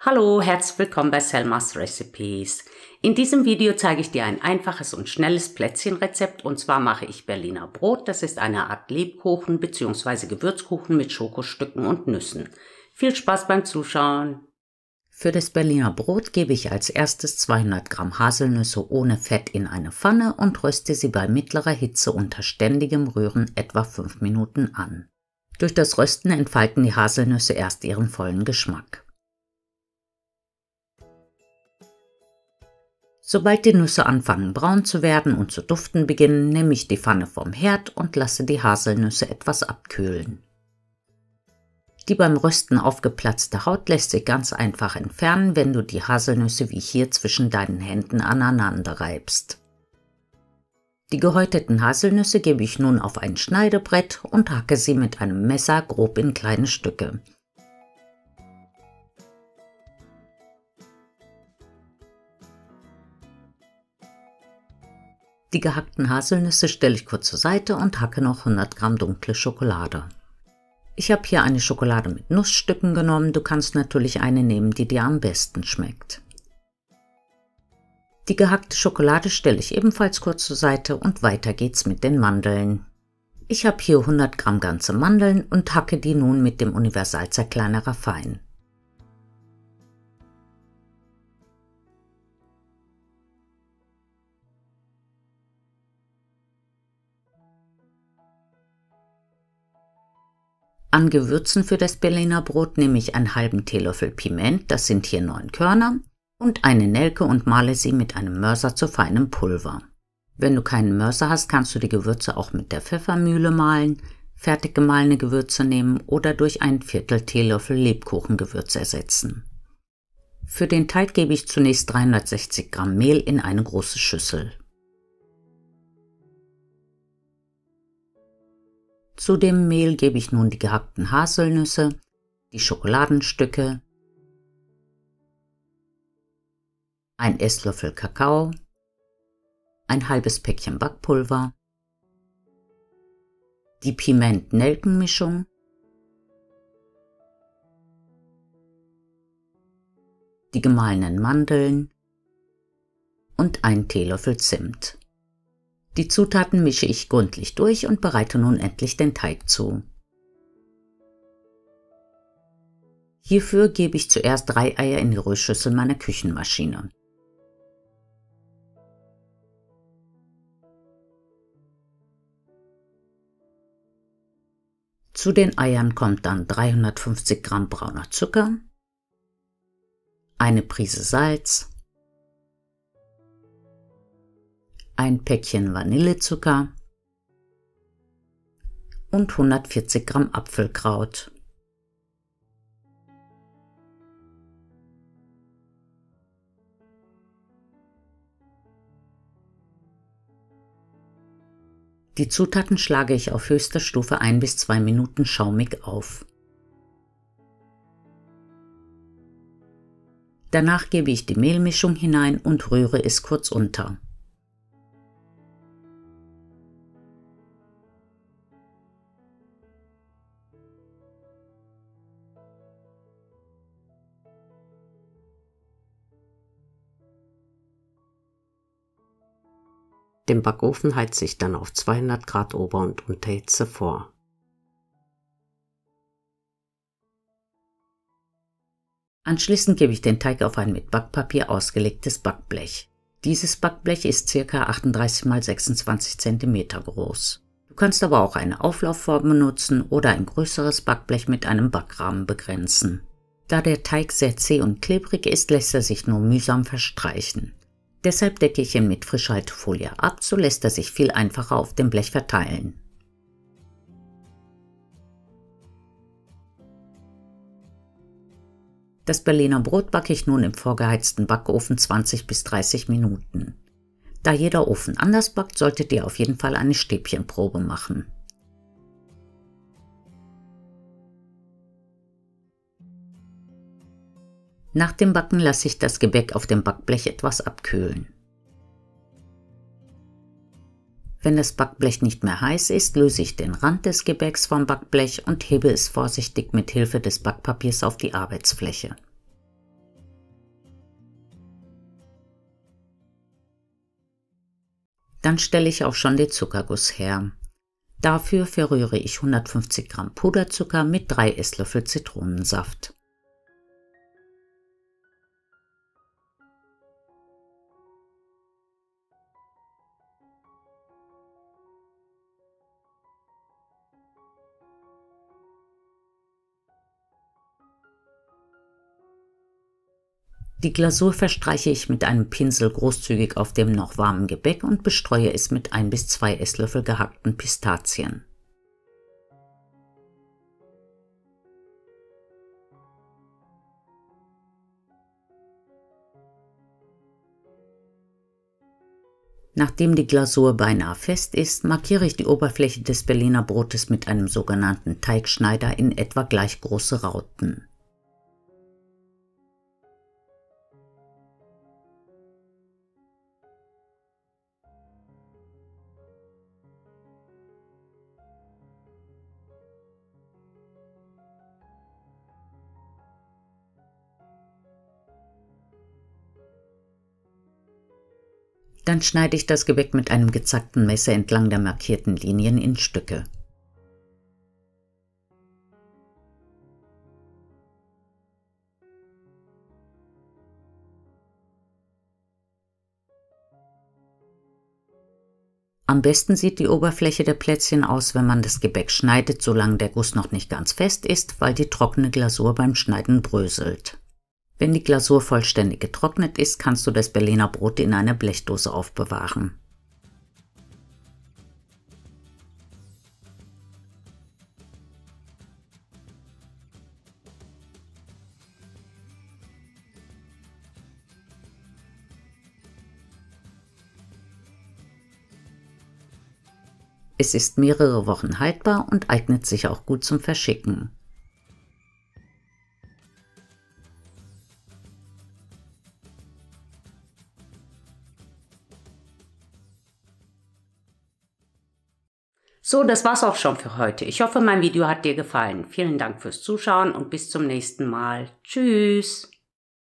Hallo, herzlich willkommen bei Selmas Recipes. In diesem Video zeige ich dir ein einfaches und schnelles Plätzchenrezept, und zwar mache ich Berliner Brot. Das ist eine Art Lebkuchen bzw. Gewürzkuchen mit Schokostücken und Nüssen. Viel Spaß beim Zuschauen! Für das Berliner Brot gebe ich als erstes 200 Gramm Haselnüsse ohne Fett in eine Pfanne und röste sie bei mittlerer Hitze unter ständigem Rühren etwa 5 Minuten an. Durch das Rösten entfalten die Haselnüsse erst ihren vollen Geschmack. Sobald die Nüsse anfangen braun zu werden und zu duften beginnen, nehme ich die Pfanne vom Herd und lasse die Haselnüsse etwas abkühlen. Die beim Rösten aufgeplatzte Haut lässt sich ganz einfach entfernen, wenn du die Haselnüsse wie hier zwischen deinen Händen aneinander reibst. Die gehäuteten Haselnüsse gebe ich nun auf ein Schneidebrett und hacke sie mit einem Messer grob in kleine Stücke. Die gehackten Haselnüsse stelle ich kurz zur Seite und hacke noch 100 Gramm dunkle Schokolade. Ich habe hier eine Schokolade mit Nussstücken genommen, du kannst natürlich eine nehmen, die dir am besten schmeckt. Die gehackte Schokolade stelle ich ebenfalls kurz zur Seite und weiter geht's mit den Mandeln. Ich habe hier 100 Gramm ganze Mandeln und hacke die nun mit dem Universalzerkleinerer fein. An Gewürzen für das Berliner Brot nehme ich einen halben Teelöffel Piment, das sind hier 9 Körner, und eine Nelke und male sie mit einem Mörser zu feinem Pulver. Wenn du keinen Mörser hast, kannst du die Gewürze auch mit der Pfeffermühle mahlen, fertig gemahlene Gewürze nehmen oder durch einen Viertel Teelöffel Lebkuchengewürz ersetzen. Für den Teig gebe ich zunächst 360 Gramm Mehl in eine große Schüssel. Zu dem Mehl gebe ich nun die gehackten Haselnüsse, die Schokoladenstücke, ein Esslöffel Kakao, ein halbes Päckchen Backpulver, die Piment-Nelken-Mischung, die gemahlenen Mandeln und einen Teelöffel Zimt. Die Zutaten mische ich gründlich durch und bereite nun endlich den Teig zu. Hierfür gebe ich zuerst 3 Eier in die Rührschüssel meiner Küchenmaschine. Zu den Eiern kommt dann 350 Gramm brauner Zucker, eine Prise Salz, ein Päckchen Vanillezucker und 140 Gramm Apfelkraut. Die Zutaten schlage ich auf höchster Stufe 1 bis 2 Minuten schaumig auf. Danach gebe ich die Mehlmischung hinein und rühre es kurz unter. Den Backofen heize ich dann auf 200 Grad Ober- und Unterhitze vor. Anschließend gebe ich den Teig auf ein mit Backpapier ausgelegtes Backblech. Dieses Backblech ist ca. 38 x 26 cm groß. Du kannst aber auch eine Auflaufform benutzen oder ein größeres Backblech mit einem Backrahmen begrenzen. Da der Teig sehr zäh und klebrig ist, lässt er sich nur mühsam verstreichen. Deshalb decke ich ihn mit Frischhaltefolie ab, so lässt er sich viel einfacher auf dem Blech verteilen. Das Berliner Brot backe ich nun im vorgeheizten Backofen 20 bis 30 Minuten. Da jeder Ofen anders backt, solltet ihr auf jeden Fall eine Stäbchenprobe machen. Nach dem Backen lasse ich das Gebäck auf dem Backblech etwas abkühlen. Wenn das Backblech nicht mehr heiß ist, löse ich den Rand des Gebäcks vom Backblech und hebe es vorsichtig mit Hilfe des Backpapiers auf die Arbeitsfläche. Dann stelle ich auch schon den Zuckerguss her. Dafür verrühre ich 150 Gramm Puderzucker mit 3 Esslöffel Zitronensaft. Die Glasur verstreiche ich mit einem Pinsel großzügig auf dem noch warmen Gebäck und bestreue es mit 1 bis 2 Esslöffel gehackten Pistazien. Nachdem die Glasur beinahe fest ist, markiere ich die Oberfläche des Berliner Brotes mit einem sogenannten Teigschneider in etwa gleich große Rauten. Dann schneide ich das Gebäck mit einem gezackten Messer entlang der markierten Linien in Stücke. Am besten sieht die Oberfläche der Plätzchen aus, wenn man das Gebäck schneidet, solange der Guss noch nicht ganz fest ist, weil die trockene Glasur beim Schneiden bröselt. Wenn die Glasur vollständig getrocknet ist, kannst du das Berliner Brot in einer Blechdose aufbewahren. Es ist mehrere Wochen haltbar und eignet sich auch gut zum Verschicken. So, das war's auch schon für heute. Ich hoffe, mein Video hat dir gefallen. Vielen Dank fürs Zuschauen und bis zum nächsten Mal. Tschüss!